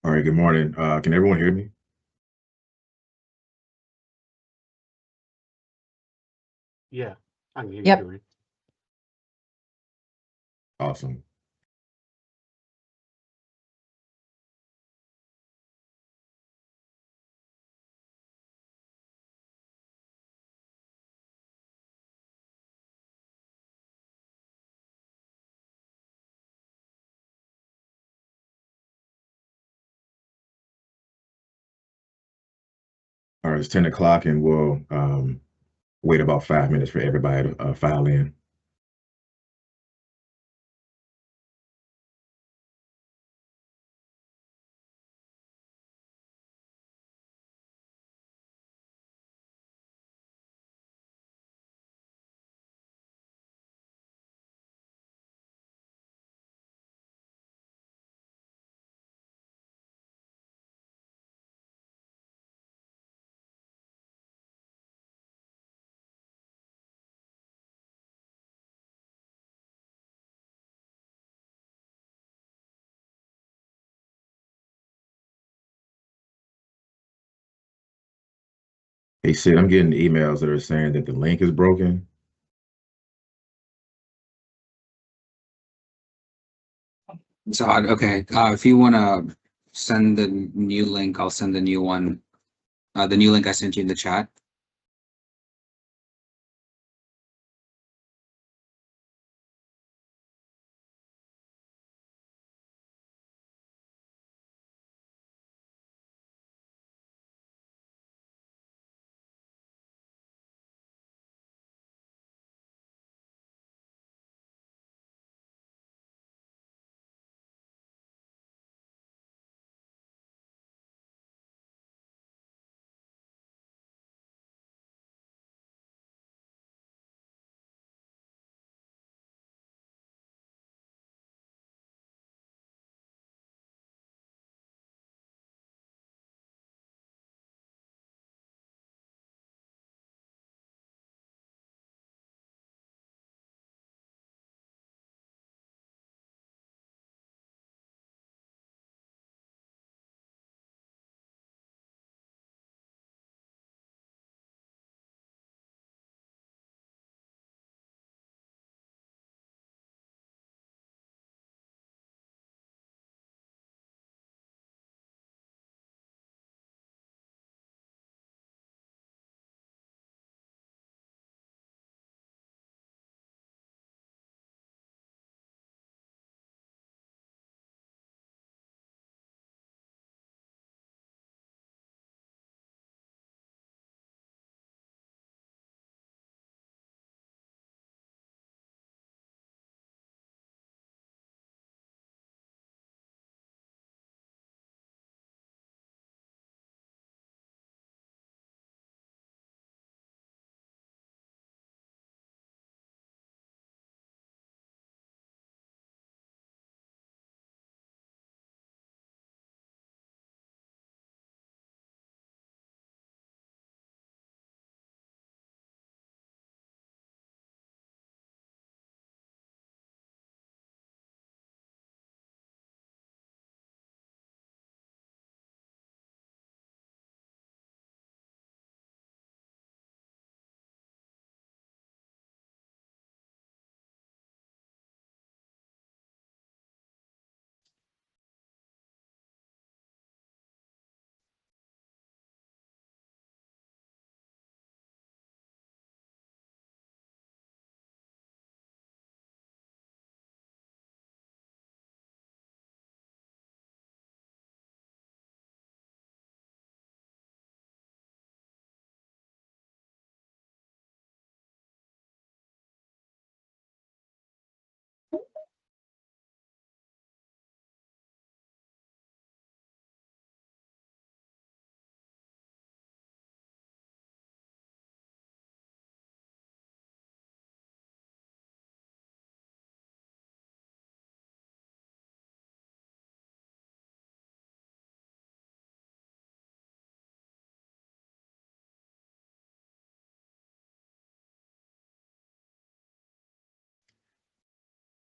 All right, good morning. Can everyone hear me? Yeah, I can hear you, Yep. Dorian. Awesome. All right, it's 10 o'clock and we'll wait about 5 minutes for everybody to file in. Hey, Sid, I'm getting emails that are saying that the link is broken. It's odd. Okay. If you want to send the new link, I'll send the new one. The new link I sent you in the chat.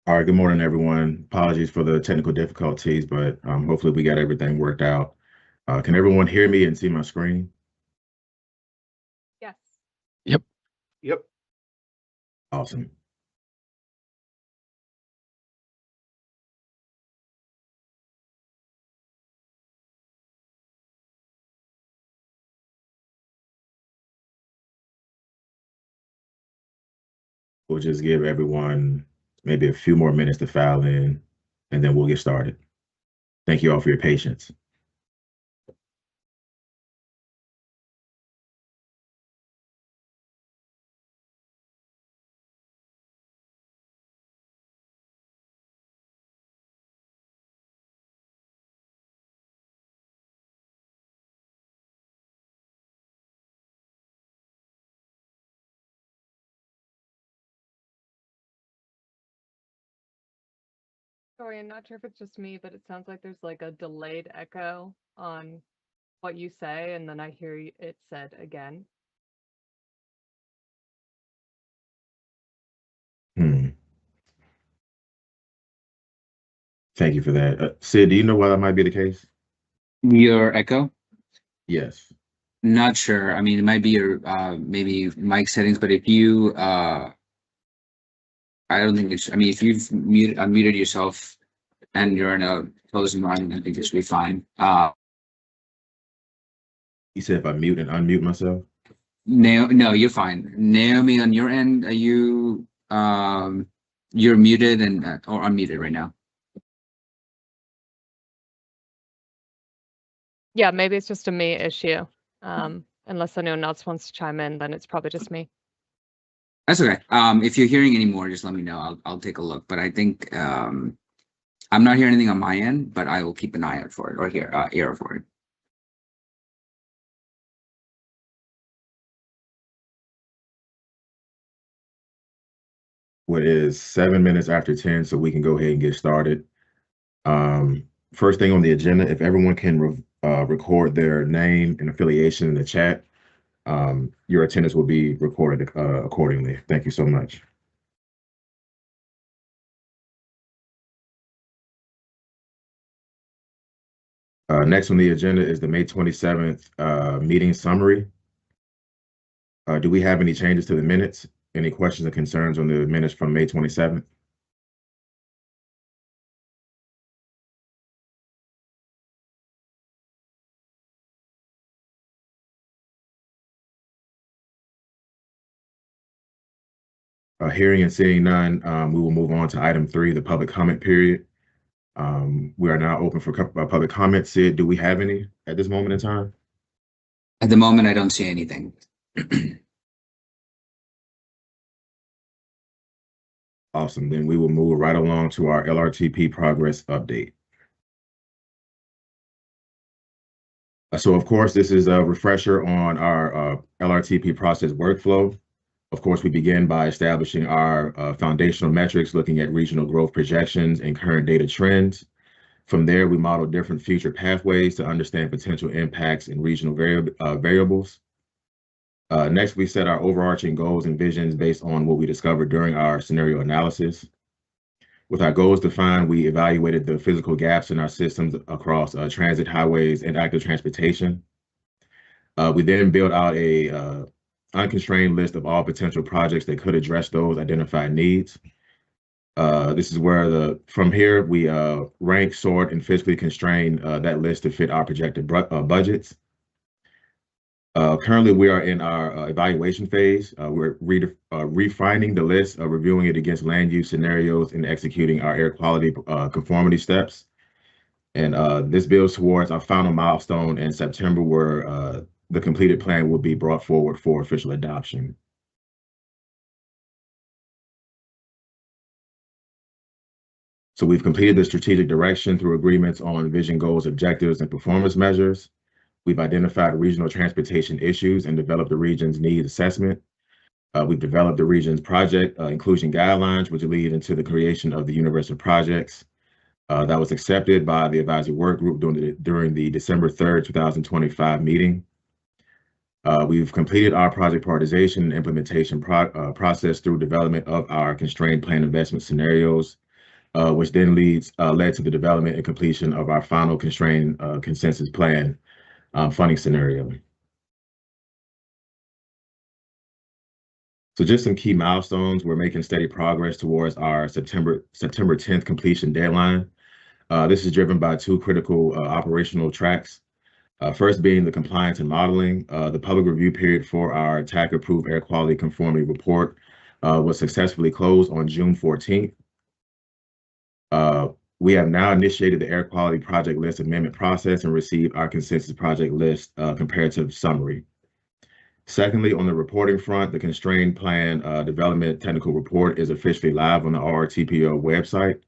All right, good morning, everyone. Apologies for the technical difficulties, but hopefully we got everything worked out. Can everyone hear me and see my screen? Yes. Yep. Awesome. We'll just give everyone maybe a few more minutes to file in, and then we'll get started. Thank you all for your patience. Sorry, I'm not sure if it's just me, but it sounds like there's like a delayed echo on what you say, and then I hear it said again. Thank you for that. Sid, do you know why that might be the case? Your echo? Yes. Not sure. I mean, it might be your maybe mic settings, but if you I don't think it's. I mean, if you've unmuted yourself and you're in a closed environment, I think it should be fine. You said if I mute and unmute myself? No, you're fine. Naomi, on your end, are you you're muted and or unmuted right now? Yeah, maybe it's just a me issue. Unless anyone else wants to chime in, then it's probably just me. That's okay. If you're hearing any more, just let me know. I'll take a look. But I think I'm not hearing anything on my end, but I will keep an eye out for it or ear for it. What is 7 minutes after 10, so we can go ahead and get started. First thing on the agenda, if everyone can record their name and affiliation in the chat, your attendance will be recorded accordingly. Thank you so much. Next on the agenda is the May 27th meeting summary. Do we have any changes to the minutes? Any questions or concerns on the minutes from May 27th? Hearing and seeing none, we will move on to item 3, the public comment period. We are now open for public comment. Sid, do we have any at this moment in time? At the moment, I don't see anything. Awesome. Then we will move right along to our LRTP progress update. So, of course, this is a refresher on our LRTP process workflow. Of course, we begin by establishing our foundational metrics, looking at regional growth projections and current data trends. From there, we model different future pathways to understand potential impacts in regional variables. Next, we set our overarching goals and visions based on what we discovered during our scenario analysis. With our goals defined, we evaluated the physical gaps in our systems across transit, highways, and active transportation. We then built out a unconstrained list of all potential projects that could address those identified needs. This is where from here, we rank, sort, and physically constrain that list to fit our projected budgets. Currently, we are in our evaluation phase. We're refining the list, reviewing it against land use scenarios, and executing our air quality conformity steps. And this builds towards our final milestone in September, where the completed plan will be brought forward for official adoption. So we've completed the strategic direction through agreements on vision goals, objectives, and performance measures. We've identified regional transportation issues and developed the region's needs assessment. We've developed the region's project inclusion guidelines, which lead into the creation of the universe of projects. That was accepted by the advisory work group during the December 3rd, 2025 meeting. We've completed our project prioritization and implementation process through development of our constrained plan investment scenarios, which then led to the development and completion of our final constrained consensus plan funding scenario. So just some key milestones. We're making steady progress towards our September 10th completion deadline. This is driven by two critical operational tracks. First being the compliance and modeling. The public review period for our TAC-approved air quality conformity report was successfully closed on June 14th. We have now initiated the air quality project list amendment process and received our consensus project list comparative summary. Secondly, on the reporting front, the constrained plan development technical report is officially live on the LRTP website.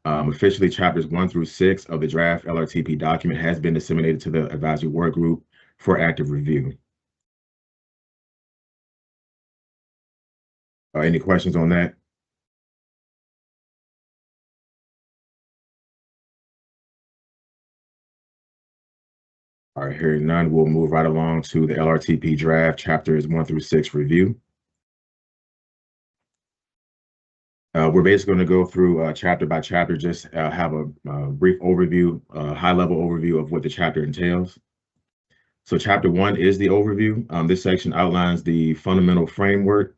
Officially, chapters 1 through 6 of the draft LRTP document has been disseminated to the advisory work group for active review. Any questions on that? All right, hearing none, we'll move right along to the LRTP draft chapters 1 through 6 review. We're basically going to go through chapter by chapter, just have a brief overview, high-level overview of what the chapter entails. So chapter 1 is the overview. This section outlines the fundamental framework,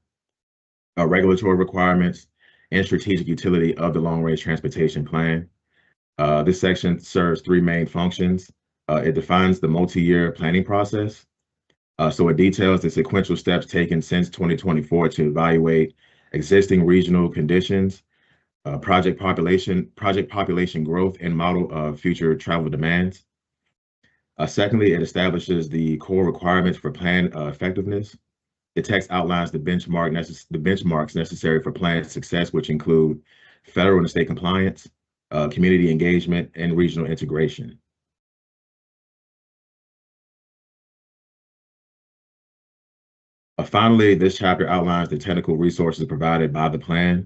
regulatory requirements, and strategic utility of the long-range transportation plan. This section serves three main functions. It defines the multi-year planning process. So it details the sequential steps taken since 2024 to evaluate existing regional conditions, project population growth, and model future travel demands. Secondly, it establishes the core requirements for plan effectiveness. The text outlines the benchmarks necessary for plan success, which include federal and state compliance, community engagement, and regional integration. Finally, this chapter outlines the technical resources provided by the plan,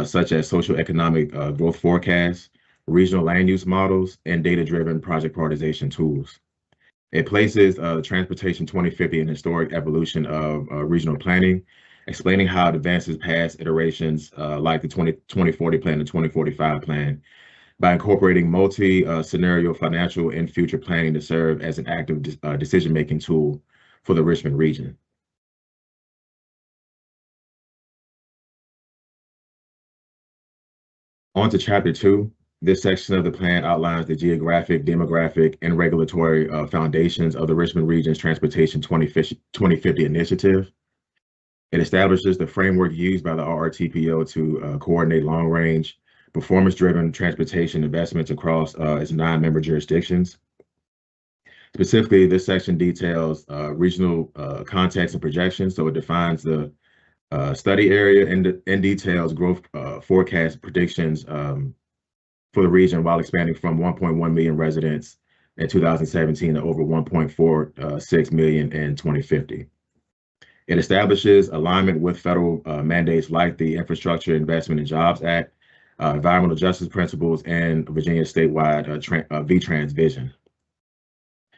such as socioeconomic growth forecasts, regional land use models, and data-driven project prioritization tools. It places Transportation 2050 in historic evolution of regional planning, explaining how it advances past iterations like the 2040 plan and 2045 plan by incorporating multi-scenario financial and future planning to serve as an active decision-making tool for the Richmond region. On to chapter 2. This section of the plan outlines the geographic, demographic, and regulatory foundations of the Richmond Region's Transportation 2050 initiative. It establishes the framework used by the LRTPO to coordinate long-range, performance-driven transportation investments across its 9 member jurisdictions. Specifically, this section details regional context and projections, so it defines the study area and details growth forecast predictions for the region while expanding from 1.1 million residents in 2017 to over 1.46 million in 2050. It establishes alignment with federal mandates like the Infrastructure Investment and Jobs Act, environmental justice principles, and Virginia statewide VTrans vision.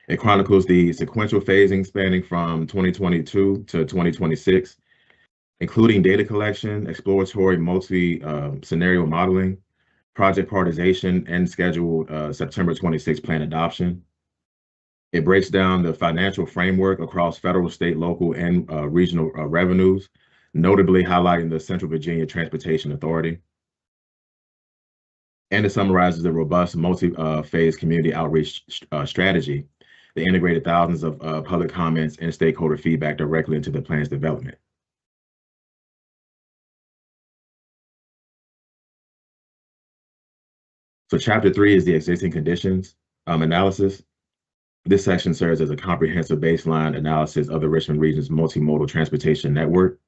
It chronicles the sequential phasing spanning from 2022 to 2026, including data collection, exploratory multi-scenario modeling, project prioritization, and scheduled September 26 plan adoption. It breaks down the financial framework across federal, state, local, and regional revenues, notably highlighting the Central Virginia Transportation Authority. And it summarizes the robust multi-phase community outreach strategy that integrated thousands of public comments and stakeholder feedback directly into the plan's development. So chapter 3 is the existing conditions analysis. This section serves as a comprehensive baseline analysis of the Richmond region's multimodal transportation network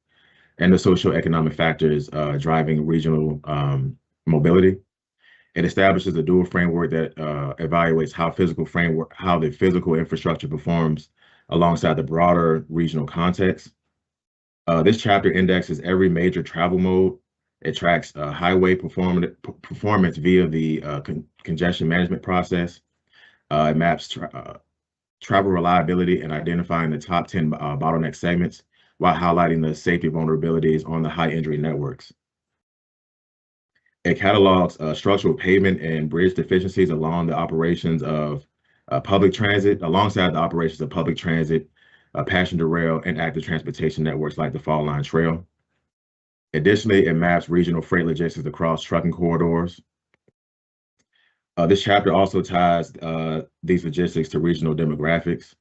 and the socioeconomic factors driving regional mobility. It establishes a dual framework that evaluates how the physical infrastructure performs alongside the broader regional context. This chapter indexes every major travel mode. It tracks highway performance via the congestion management process. It maps travel reliability and identifying the top 10 bottleneck segments while highlighting the safety vulnerabilities on the high injury networks. It catalogs structural pavement and bridge deficiencies along the operations of public transit, alongside the operations of public transit, passenger rail, and active transportation networks like the Fall Line Trail. Additionally, it maps regional freight logistics across trucking corridors. This chapter also ties these logistics to regional demographics.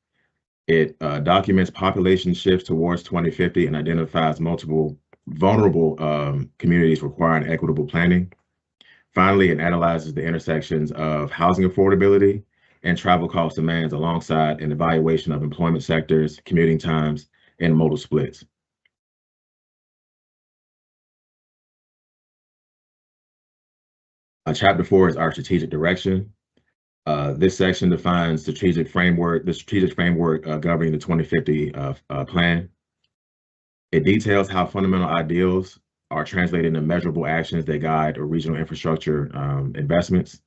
It documents population shifts towards 2050 and identifies multiple vulnerable communities requiring equitable planning. Finally, it analyzes the intersections of housing affordability and travel cost demands alongside an evaluation of employment sectors, commuting times, and modal splits. Chapter 4 is our strategic direction. This section defines the strategic framework governing the 2050 plan. It details how fundamental ideals are translated into measurable actions that guide regional infrastructure investments.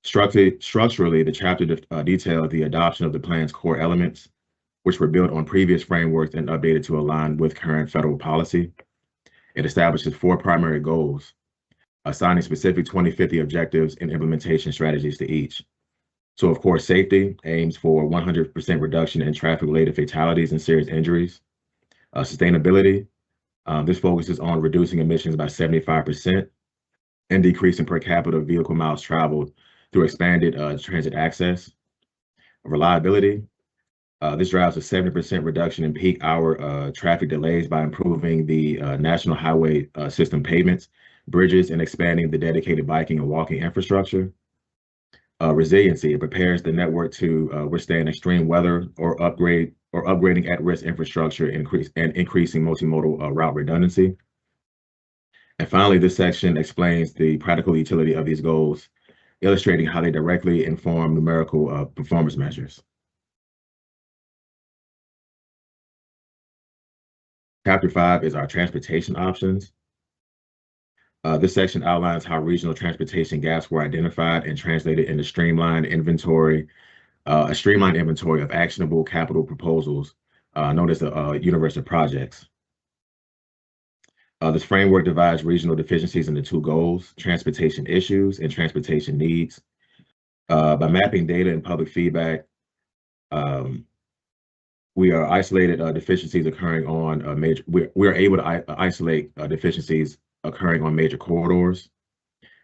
Structurally, the chapter details the adoption of the plan's core elements, which were built on previous frameworks and updated to align with current federal policy. It establishes 4 primary goals, assigning specific 2050 objectives and implementation strategies to each. So, of course, safety aims for 100% reduction in traffic-related fatalities and serious injuries. Sustainability, this focuses on reducing emissions by 75% and decreasing per capita vehicle miles traveled through expanded transit access. Reliability, this drives a 70% reduction in peak hour traffic delays by improving the national highway system pavements, bridges, and expanding the dedicated biking and walking infrastructure. Resiliency, it prepares the network to withstand extreme weather or upgrading at-risk infrastructure, increasing multimodal route redundancy. And finally, this section explains the practical utility of these goals, illustrating how they directly inform numerical performance measures. Chapter 5 is our transportation options. This section outlines how regional transportation gaps were identified and translated into a streamlined inventory of actionable capital proposals known as the universe of projects. This framework divides regional deficiencies into 2 goals: transportation issues and transportation needs. By mapping data and public feedback, we are isolated deficiencies occurring on we are able to isolate deficiencies occurring on major corridors.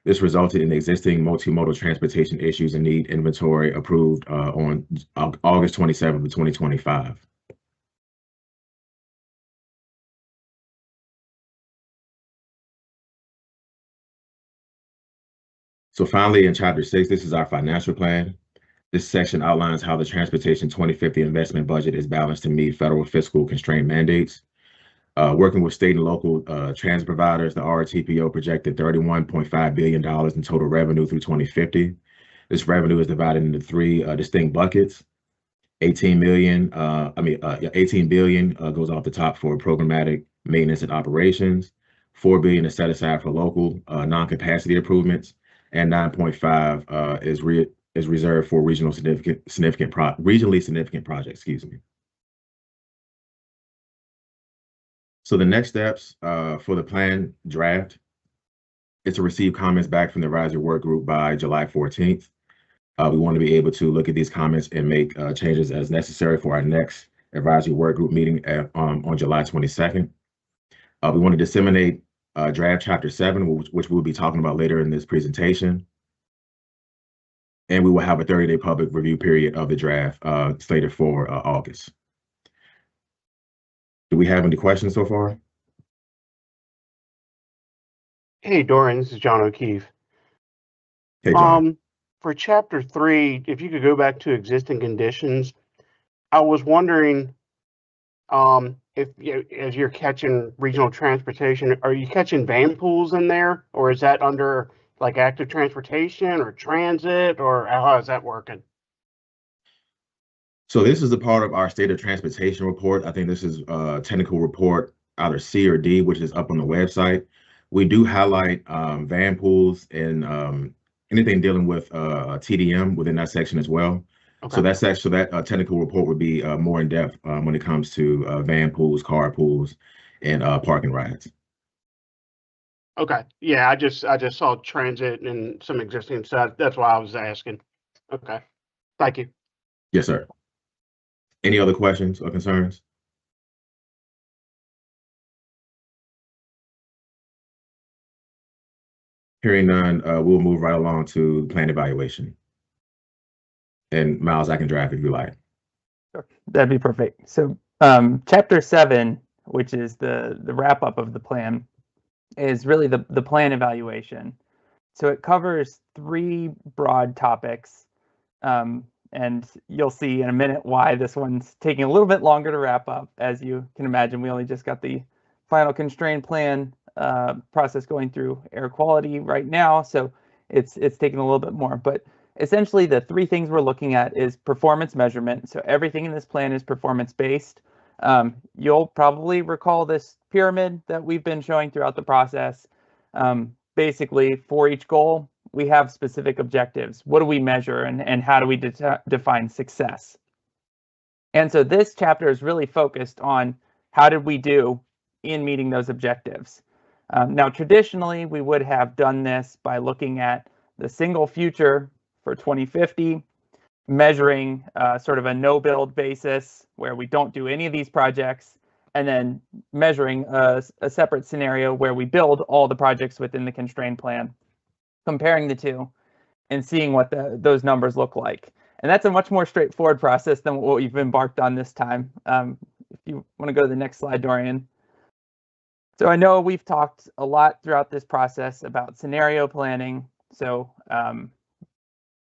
This resulted in existing multimodal transportation issues and need inventory approved on August 27th of 2025. So finally, in Chapter 6, this is our financial plan. This section outlines how the Transportation 2050 investment budget is balanced to meet federal fiscal constraint mandates. Working with state and local transit providers, the LRTPO projected $31.5 billion in total revenue through 2050. This revenue is divided into 3 distinct buckets. 18 billion goes off the top for programmatic maintenance and operations. 4 billion is set aside for local non-capacity improvements, and 9.5 is reserved for regionally significant projects. Excuse me. So the next steps for the plan draft is to receive comments back from the advisory work group by July 14th. We want to be able to look at these comments and make changes as necessary for our next advisory work group meeting on July 22nd. We want to disseminate draft Chapter 7, which we'll be talking about later in this presentation. And we will have a 30-day public review period of the draft slated for August. Do we have any questions so far? Hey, Dorian, this is John O'Keefe. Hey, John. For Chapter 3, if you could go back to existing conditions, I was wondering if as you're catching regional transportation, are you catching van pools in there, or is that under like active transportation or transit, or how is that working? So this is a part of our state of transportation report. I think this is a technical report, either C or D, which is up on the website. We do highlight van pools and anything dealing with TDM within that section as well. Okay. So that technical report would be more in depth when it comes to van pools, car pools, and parking rides. Okay, yeah, I just saw transit and some existing stuff. That's why I was asking. Okay, thank you. Yes, sir. Any other questions or concerns? Hearing none, we'll move right along to plan evaluation. And Miles, I can draft if you like. Sure. That'd be perfect. So chapter 7, which is the wrap up of the plan, is really the plan evaluation. So it covers 3 broad topics. And you'll see in a minute why this one's taking a little bit longer to wrap up. As you can imagine, we only just got the final constraint plan process going through air quality right now, so it's taking a little bit more. But essentially, the 3 things we're looking at is performance measurement. So everything in this plan is performance based. You'll probably recall this pyramid that we've been showing throughout the process. Basically, for each goal, we have specific objectives. What do we measure, and how do we define success? And so this chapter is really focused on how did we do in meeting those objectives. Now, traditionally, we would have done this by looking at the single future for 2050, measuring sort of a no-build basis where we don't do any of these projects, and then measuring a separate scenario where we build all the projects within the constrained plan, comparing the two and seeing what those numbers look like. And that's a much more straightforward process than what we've embarked on this time. If you want to go to the next slide, Dorian. So I know we've talked a lot throughout this process about scenario planning. So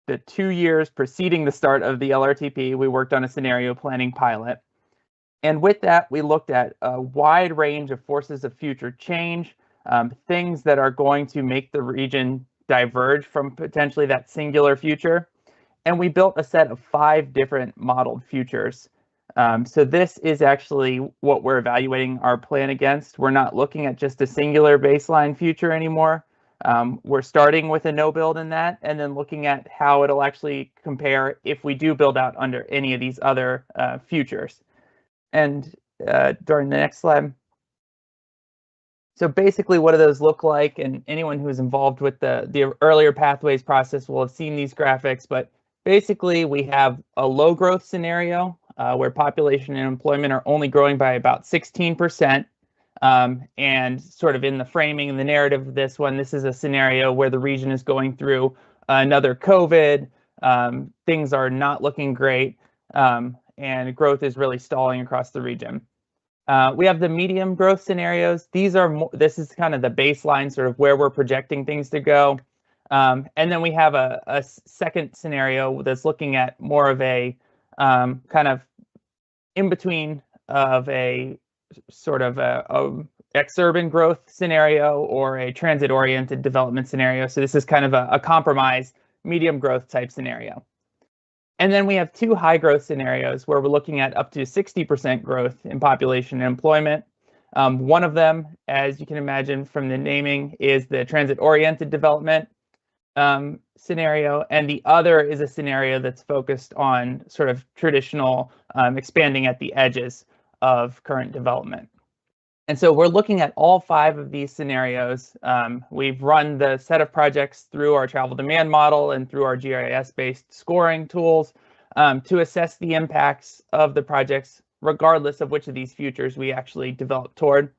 the 2 years preceding the start of the LRTP, we worked on a scenario planning pilot. And with that, we looked at a wide range of forces of future change, things that are going to make the region diverge from potentially that singular future. And we built a set of 5 different modeled futures. So this is actually what we're evaluating our plan against. We're not looking at just a singular baseline future anymore. We're starting with a no build in that, and then looking at how it'll actually compare if we do build out under any of these other futures. And during the next slide. So basically, what do those look like? And anyone who's involved with the earlier pathways process will have seen these graphics. But basically, we have a low growth scenario where population and employment are only growing by about 16%. And sort of in the framing and the narrative of this one, this is a scenario where the region is going through another COVID. Things are not looking great, and growth is really stalling across the region. We have the medium growth scenarios. This is kind of the baseline, sort of where we're projecting things to go. And then we have a second scenario that's looking at more of a kind of in between of a sort of a exurban growth scenario or a transit-oriented development scenario. So this is kind of a compromise medium growth type scenario. And then we have 2 high growth scenarios where we're looking at up to 60% growth in population and employment. One of them, as you can imagine from the naming, is the transit-oriented development scenario, and the other is a scenario that's focused on sort of traditional expanding at the edges of current development. And so we're looking at all 5 of these scenarios. We've run the set of projects through our travel demand model and through our GIS-based scoring tools to assess the impacts of the projects, regardless of which of these futures we actually develop toward.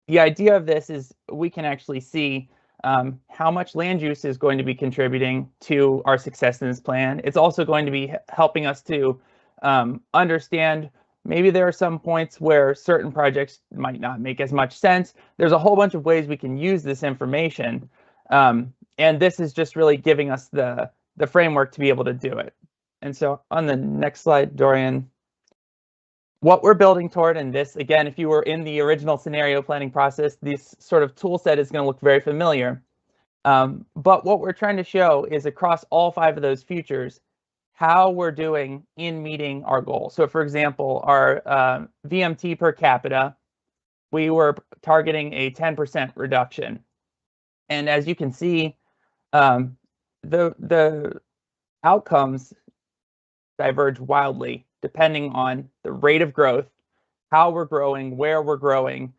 The idea of this is we can actually see how much land use is going to be contributing to our success in this plan. It's also going to be helping us to understand maybe there are some points where certain projects might not make as much sense. There's a whole bunch of ways we can use this information. And this is just really giving us the framework to be able to do it. And so on the next slide, Dorian, what we're building toward, and this, again, if you were in the original scenario planning process, this sort of tool set is going to look very familiar. But what we're trying to show is across all 5 of those futures, how we're doing in meeting our goal. So for example, our VMT per capita, we were targeting a 10% reduction. And as you can see, the outcomes diverge wildly depending on the rate of growth, how we're growing, where we're growing.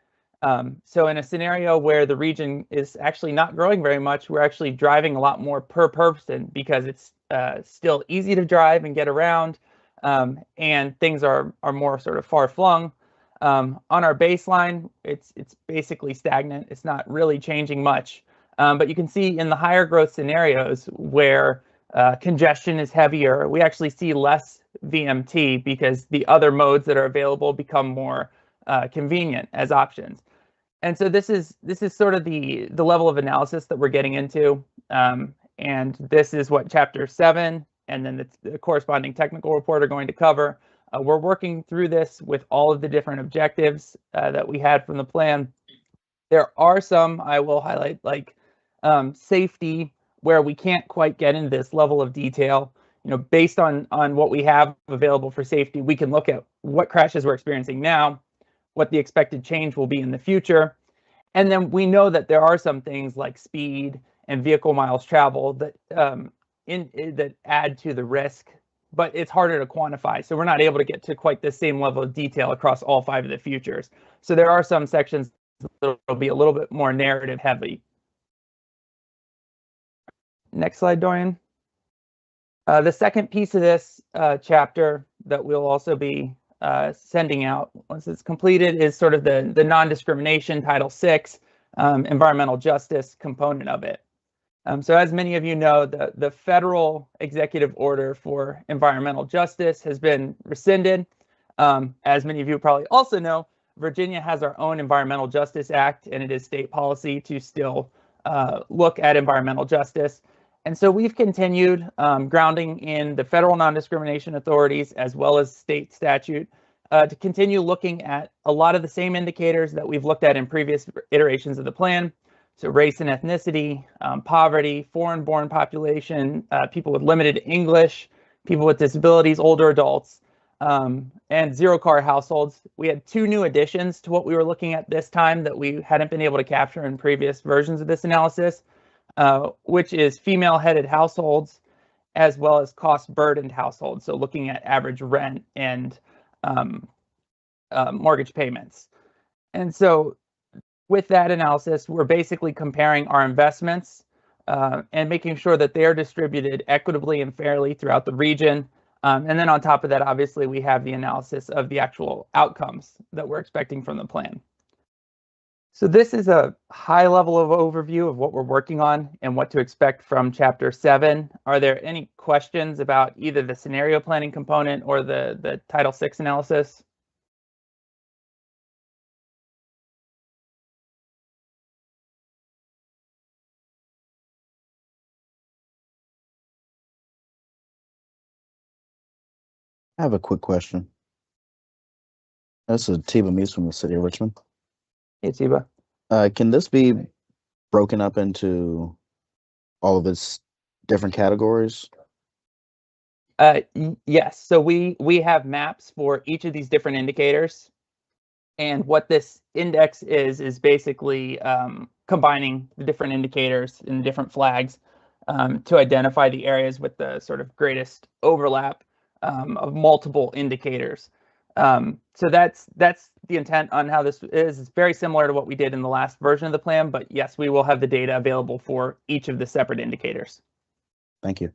So in a scenario where the region is actually not growing very much, we're actually driving a lot more per person because it's still easy to drive and get around, and things are more sort of far flung. On our baseline, it's basically stagnant. It's not really changing much. But you can see in the higher growth scenarios where congestion is heavier, we actually see less VMT because the other modes that are available become more convenient as options. And so this is sort of the level of analysis that we're getting into. And this is what Chapter 7 and then the corresponding technical report are going to cover. We're working through this with all of the different objectives that we had from the plan. There are some I will highlight, like safety, where we can't quite get into this level of detail. You know, based on what we have available for safety, we can look at what crashes we're experiencing now, what the expected change will be in the future. And then we know that there are some things like speed and vehicle miles traveled that that add to the risk, but it's harder to quantify. So we're not able to get to quite the same level of detail across all 5 of the futures. So there are some sections that will be a little bit more narrative heavy. Next slide, Dorian. The second piece of this chapter that we'll also be sending out once it's completed is sort of the non-discrimination Title VI environmental justice component of it. So as many of you know, the federal executive order for environmental justice has been rescinded. As many of you probably also know, Virginia has our own Environmental Justice Act, and it is state policy to still look at environmental justice. And so we've continued grounding in the federal non-discrimination authorities as well as state statute to continue looking at a lot of the same indicators that we've looked at in previous iterations of the plan. So race and ethnicity, poverty, foreign-born population, people with limited English, people with disabilities, older adults, and zero-car households. We had 2 new additions to what we were looking at this time that we hadn't been able to capture in previous versions of this analysis. Which is female-headed households as well as cost-burdened households. So looking at average rent and mortgage payments. And so with that analysis, we're basically comparing our investments and making sure that they are distributed equitably and fairly throughout the region. And then on top of that, obviously, we have the analysis of the actual outcomes that we're expecting from the plan. So this is a high level of overview of what we're working on and what to expect from Chapter 7. Are there any questions about either the scenario planning component or the Title VI analysis? I have a quick question. This is Tiba Meese from the city of Richmond. Hey, Tiba. Can this be broken up into all of its different categories? Yes. So we have maps for each of these different indicators. And what this index is basically combining the different indicators and the different flags to identify the areas with the sort of greatest overlap of multiple indicators. So that's the intent on how this is. It's very similar to what we did in the last version of the plan, but yes, we will have the data available for each of the separate indicators. Thank you.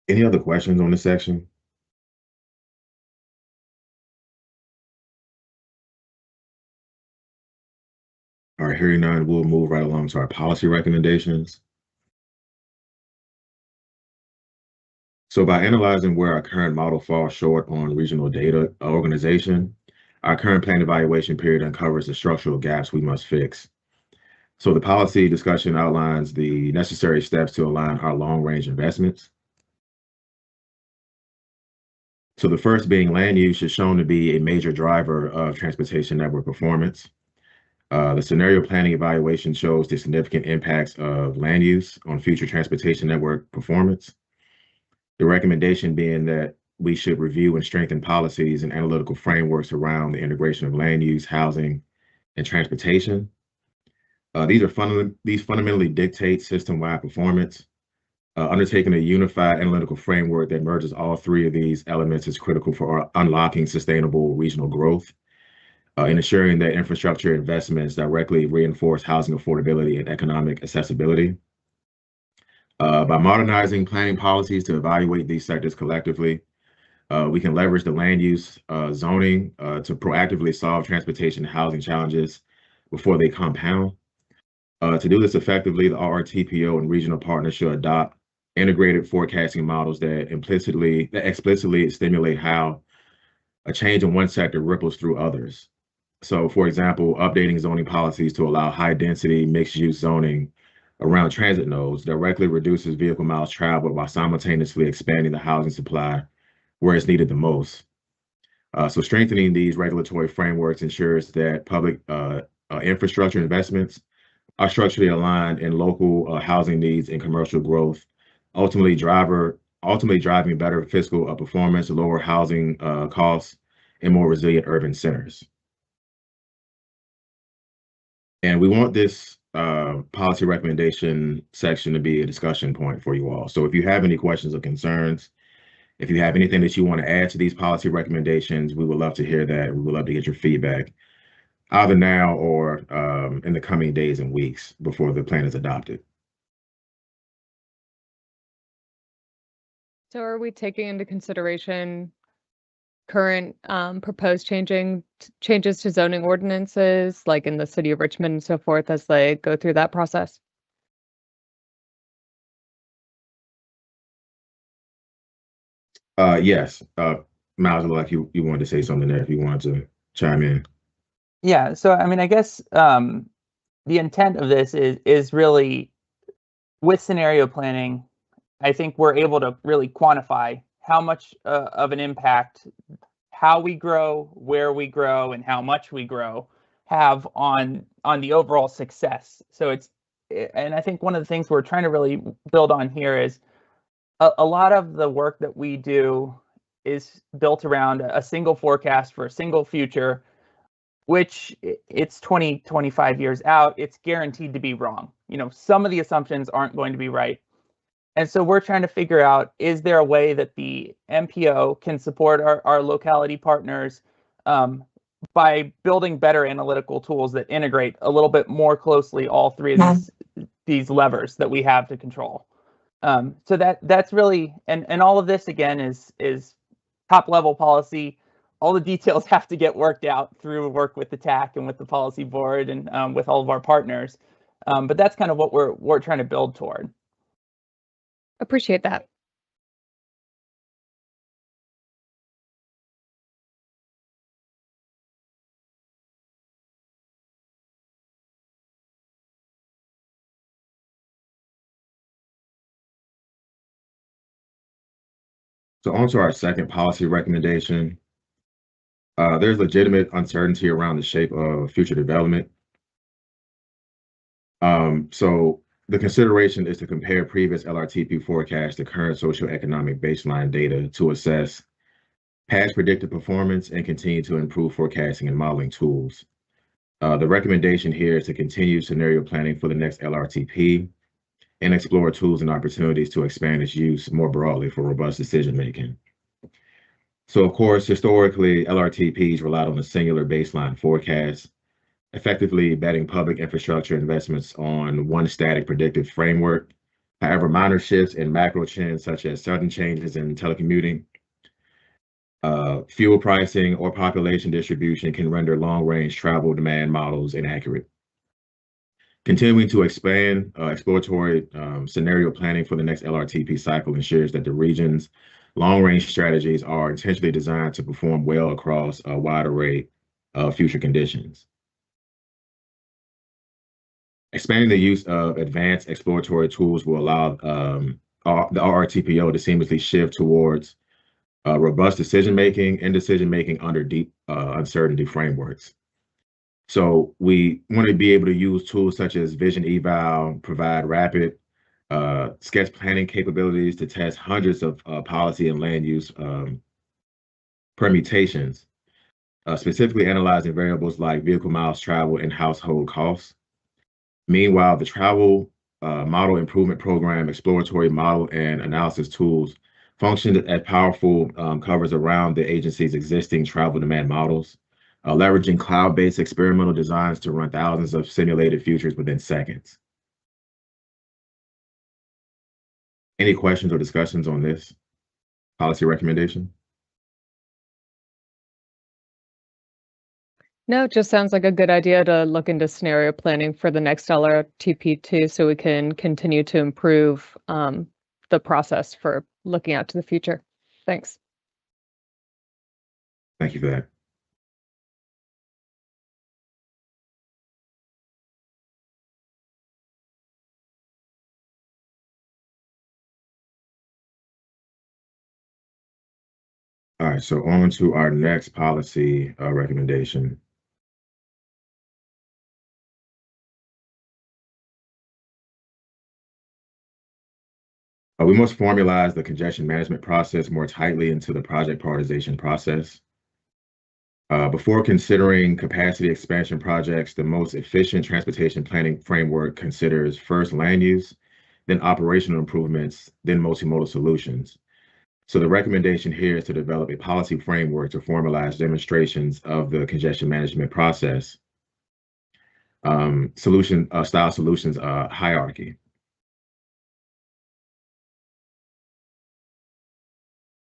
Any other questions on this section? All right, hearing none, we'll move right along to our policy recommendations. So by analyzing where our current model falls short on regional data organization, our current plan evaluation period uncovers the structural gaps we must fix. So the policy discussion outlines the necessary steps to align our long-range investments. So the first being land use is shown to be a major driver of transportation network performance. The scenario planning evaluation shows the significant impacts of land use on future transportation network performance. The recommendation being that we should review and strengthen policies and analytical frameworks around the integration of land use, housing, and transportation. These fundamentally dictate system-wide performance. Undertaking a unified analytical framework that merges all three of these elements is critical for unlocking sustainable regional growth and ensuring that infrastructure investments directly reinforce housing affordability and economic accessibility. By modernizing planning policies to evaluate these sectors collectively, we can leverage the land use zoning to proactively solve transportation and housing challenges before they compound. To do this effectively, the LRTPO and regional partners should adopt integrated forecasting models that explicitly stimulate how a change in one sector ripples through others. So, for example, updating zoning policies to allow high-density mixed-use zoning around transit nodes directly reduces vehicle miles traveled while simultaneously expanding the housing supply where it's needed the most. So strengthening these regulatory frameworks ensures that public infrastructure investments are structurally aligned in local housing needs and commercial growth, ultimately driving better fiscal performance, lower housing costs, and more resilient urban centers. And we want this policy recommendation section to be a discussion point for you all. So if you have any questions or concerns, if you have anything that you want to add to these policy recommendations, we would love to hear that. We would love to get your feedback either now or in the coming days and weeks before the plan is adopted. So are we taking into consideration current proposed changes to zoning ordinances, like in the city of Richmond and so forth, as they go through that process? Yes, Miles, like you wanted to say something there if you wanted to chime in. Yeah, so I mean, I guess the intent of this is really with scenario planning. I think we're able to really quantify how much of an impact how we grow, where we grow, and how much we grow have on the overall success. So and I think one of the things we're trying to really build on here is a lot of the work that we do is built around a single forecast for a single future, which it's 20, 25 years out, it's guaranteed to be wrong. You know, some of the assumptions aren't going to be right. And so we're trying to figure out, is there a way that the MPO can support our locality partners by building better analytical tools that integrate a little bit more closely all three of these levers that we have to control. So that's really, and all of this again is top level policy. All the details have to get worked out through work with the TAC and with the policy board and with all of our partners. But that's kind of what we're trying to build toward. Appreciate that. So on to our second policy recommendation. There's legitimate uncertainty around the shape of future development. So the consideration is to compare previous LRTP forecasts to current socioeconomic baseline data to assess past predicted performance and continue to improve forecasting and modeling tools. The recommendation here is to continue scenario planning for the next LRTP and explore tools and opportunities to expand its use more broadly for robust decision-making. So of course, historically, LRTPs relied on a singular baseline forecast, effectively betting public infrastructure investments on one static predictive framework. However, minor shifts in macro trends, such as sudden changes in telecommuting, fuel pricing, or population distribution can render long-range travel demand models inaccurate. Continuing to expand exploratory scenario planning for the next LRTP cycle ensures that the region's long-range strategies are intentionally designed to perform well across a wide array of future conditions. Expanding the use of advanced exploratory tools will allow the LRTPO to seamlessly shift towards robust decision-making and decision-making under deep uncertainty frameworks. So we want to be able to use tools such as Vision Eval, provide rapid sketch planning capabilities to test hundreds of policy and land use permutations, specifically analyzing variables like vehicle miles traveled and household costs. Meanwhile, the travel model improvement program, exploratory model and analysis tools function as powerful covers around the agency's existing travel demand models, leveraging cloud-based experimental designs to run thousands of simulated futures within seconds. Any questions or discussions on this policy recommendation? No, it just sounds like a good idea to look into scenario planning for the next LRTP too, so we can continue to improve the process for looking out to the future. Thanks. Thank you for that. All right, so on to our next policy recommendation. We must formalize the congestion management process more tightly into the project prioritization process. Before considering capacity expansion projects, the most efficient transportation planning framework considers first land use, then operational improvements, then multimodal solutions. So the recommendation here is to develop a policy framework to formalize demonstrations of the congestion management process, style solutions hierarchy.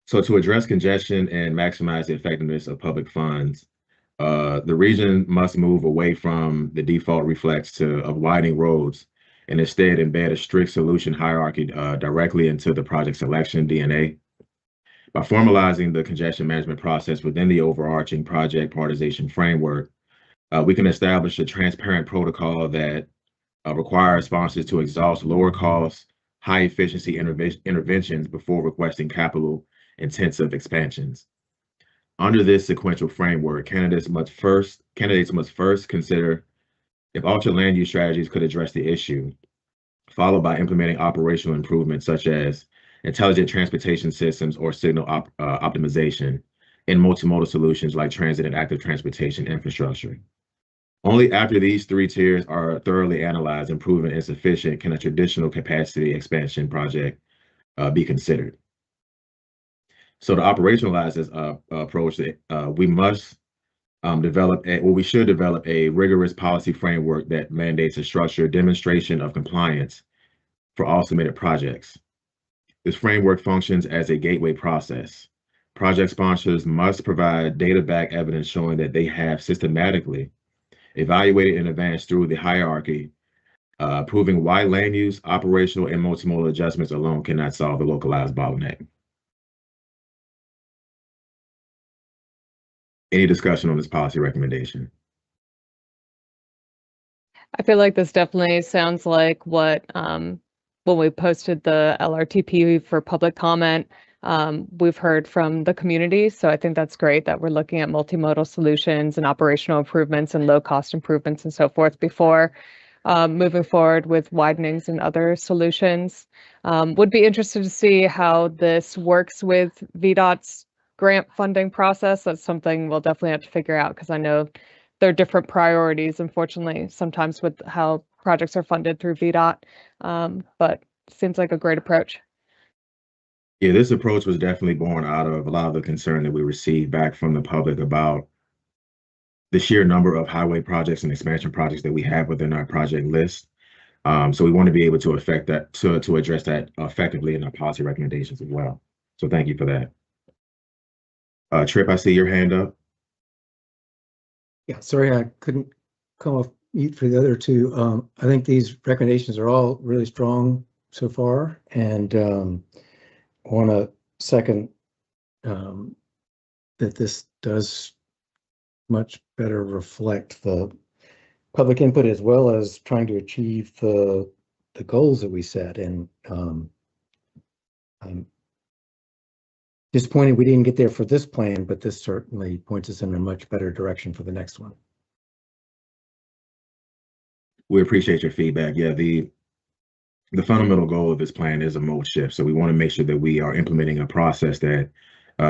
So to address congestion and maximize the effectiveness of public funds, the region must move away from the default reflex of widening roads and instead embed a strict solution hierarchy directly into the project selection DNA. By formalizing the congestion management process within the overarching project prioritization framework, we can establish a transparent protocol that requires sponsors to exhaust lower cost, high efficiency interventions before requesting capital intensive expansions. Under this sequential framework, candidates must first consider if altered land use strategies could address the issue, followed by implementing operational improvements such as intelligent transportation systems or signal optimization in multimodal solutions like transit and active transportation infrastructure. Only after these three tiers are thoroughly analyzed and proven insufficient can a traditional capacity expansion project be considered. So to operationalize this approach, we should develop a rigorous policy framework that mandates a structured demonstration of compliance for all submitted projects. This framework functions as a gateway process. Project sponsors must provide data-backed evidence showing that they have systematically evaluated in advance through the hierarchy, proving why land use, operational, and multimodal adjustments alone cannot solve the localized bottleneck. Any discussion on this policy recommendation? I feel like this definitely sounds like what when we posted the LRTP for public comment, we've heard from the community. So I think that's great that we're looking at multimodal solutions and operational improvements and low cost improvements and so forth before moving forward with widenings and other solutions. Would be interested to see how this works with VDOT's grant funding process. That's something we'll definitely have to figure out because I know there are different priorities, unfortunately, sometimes with how projects are funded through VDOT, but seems like a great approach. Yeah, this approach was definitely born out of a lot of the concern that we received back from the public about the sheer number of highway projects and expansion projects that we have within our project list. So we want to be able to affect that, to address that effectively in our policy recommendations as well. So thank you for that. Trip, I see your hand up. Yeah, sorry, I couldn't come off mute for the other two. I think these recommendations are all really strong so far, and I want to second that this does much better reflect the public input as well as trying to achieve the goals that we set. And I'm disappointed we didn't get there for this plan, but this certainly points us in a much better direction for the next one. We appreciate your feedback. Yeah, the fundamental goal of this plan is a mode shift. So we want to make sure that we are implementing a process that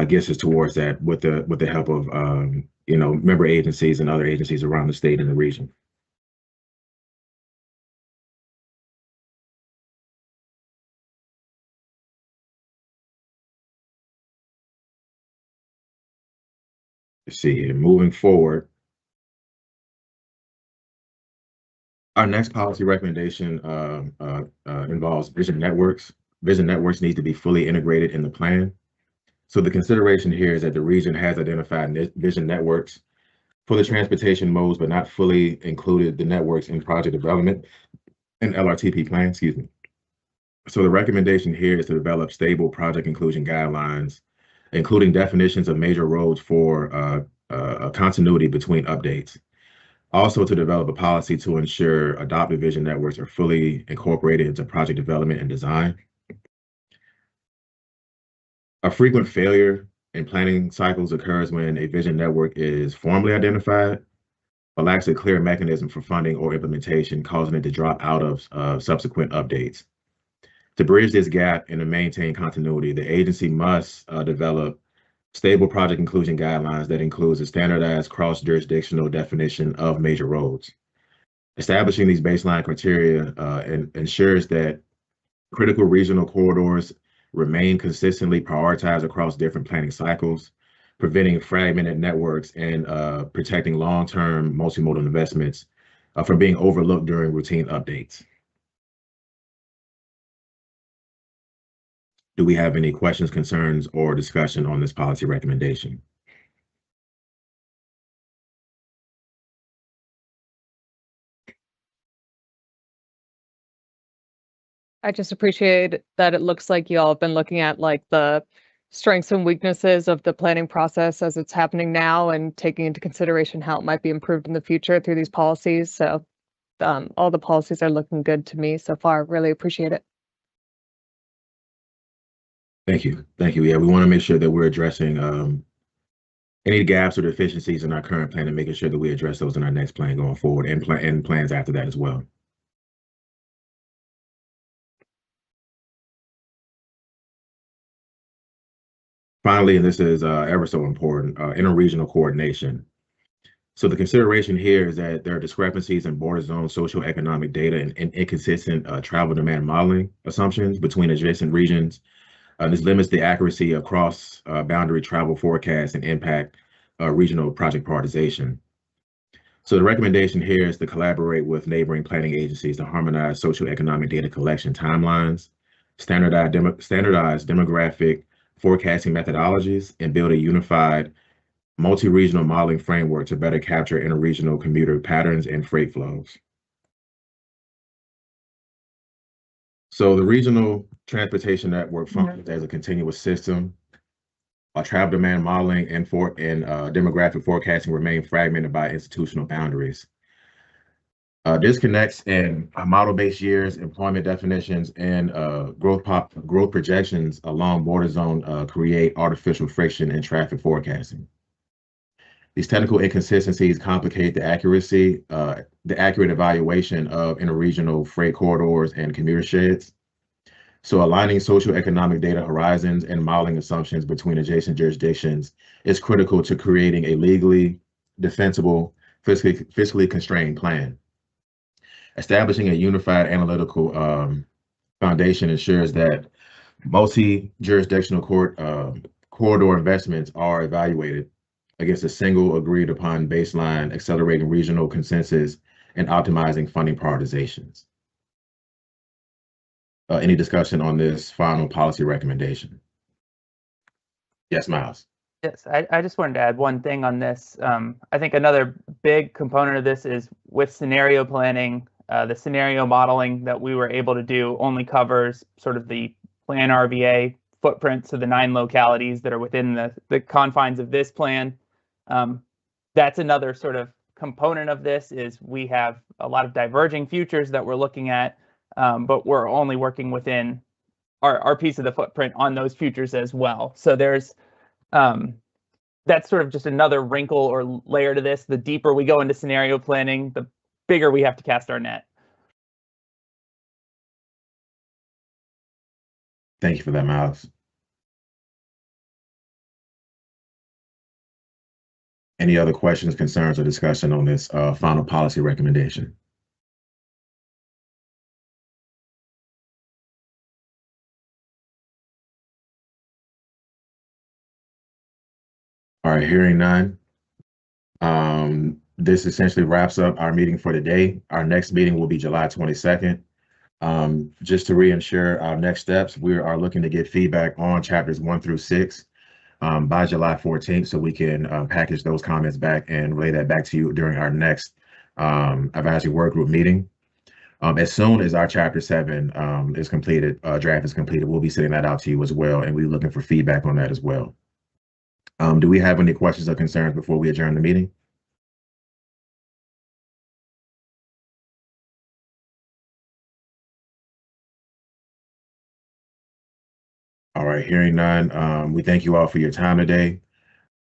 gets us towards that with the help of member agencies and other agencies around the state and the region. let's see here, moving forward. Our next policy recommendation involves vision networks. Vision networks need to be fully integrated in the plan. So the consideration here is that the region has identified vision networks for the transportation modes, but not fully included the networks in project development and LRTP plan, excuse me. So the recommendation here is to develop stable project inclusion guidelines, including definitions of major roads for a continuity between updates. Also to develop a policy to ensure adopted vision networks are fully incorporated into project development and design. A frequent failure in planning cycles occurs when a vision network is formally identified, but lacks a clear mechanism for funding or implementation, causing it to drop out of subsequent updates. To bridge this gap and to maintain continuity, the agency must develop stable project inclusion guidelines that includes a standardized cross-jurisdictional definition of major roads. Establishing these baseline criteria ensures that critical regional corridors remain consistently prioritized across different planning cycles, preventing fragmented networks and protecting long-term multimodal investments from being overlooked during routine updates. Do we have any questions, concerns, or discussion on this policy recommendation? I just appreciate that it looks like you all have been looking at like the strengths and weaknesses of the planning process as it's happening now and taking into consideration how it might be improved in the future through these policies. So all the policies are looking good to me so far. Really appreciate it. Thank you. Thank you. Yeah, we want to make sure that we're addressing any gaps or deficiencies in our current plan and making sure that we address those in our next plan going forward and plans after that as well. Finally, and this is ever so important, interregional coordination. So the consideration here is that there are discrepancies in border zone socioeconomic data and inconsistent travel demand modeling assumptions between adjacent regions. This limits the accuracy of cross-boundary travel forecasts and impact regional project prioritization. So the recommendation here is to collaborate with neighboring planning agencies to harmonize socioeconomic data collection timelines, standardize demographic forecasting methodologies, and build a unified multi-regional modeling framework to better capture interregional commuter patterns and freight flows. So the regional transportation network functions as a continuous system. Travel demand modeling and demographic forecasting remain fragmented by institutional boundaries. Disconnects in model-based years, employment definitions, and growth projections along border zone create artificial friction in traffic forecasting. These technical inconsistencies complicate the accurate evaluation of interregional freight corridors and commuter sheds. So aligning socioeconomic data horizons and modeling assumptions between adjacent jurisdictions is critical to creating a legally defensible, fiscally constrained plan. Establishing a unified analytical foundation ensures that multi-jurisdictional corridor investments are evaluated against a single agreed upon baseline, accelerating regional consensus and optimizing funding prioritizations. Any discussion on this final policy recommendation? Yes, Miles. Yes, I just wanted to add one thing on this. I think another big component of this is with scenario planning. The scenario modeling that we were able to do only covers sort of the plan RVA footprint, so the 9 localities that are within the confines of this plan. That's another sort of component of this is we have a lot of diverging futures that we're looking at, but we're only working within our piece of the footprint on those futures as well. So there's that's sort of just another wrinkle or layer to this. The deeper we go into scenario planning, the bigger we have to cast our net. Thank you for that, Miles. Any other questions, concerns, or discussion on this final policy recommendation? All right, hearing none, This essentially wraps up our meeting for today. Our next meeting will be July 22nd. Just to reassure our next steps, we are looking to get feedback on chapters 1 through 6 by July 14th, so we can package those comments back and relay that back to you during our next advisory work group meeting. As soon as our chapter 7 is completed, draft is completed, we'll be sending that out to you as well, and we're looking for feedback on that as well. Do we have any questions or concerns before we adjourn the meeting? All right, hearing none, we thank you all for your time today.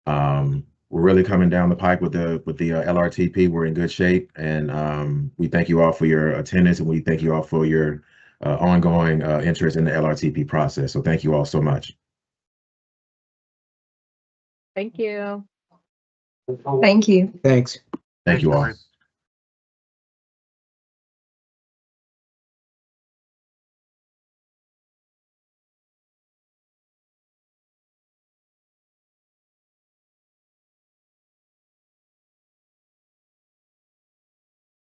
We're really coming down the pike with the LRTP. We're in good shape, and we thank you all for your attendance, and we thank you all for your ongoing interest in the LRTP process. So thank you all so much. Thank you. Thank you. Thanks. Thank you all. Everybody.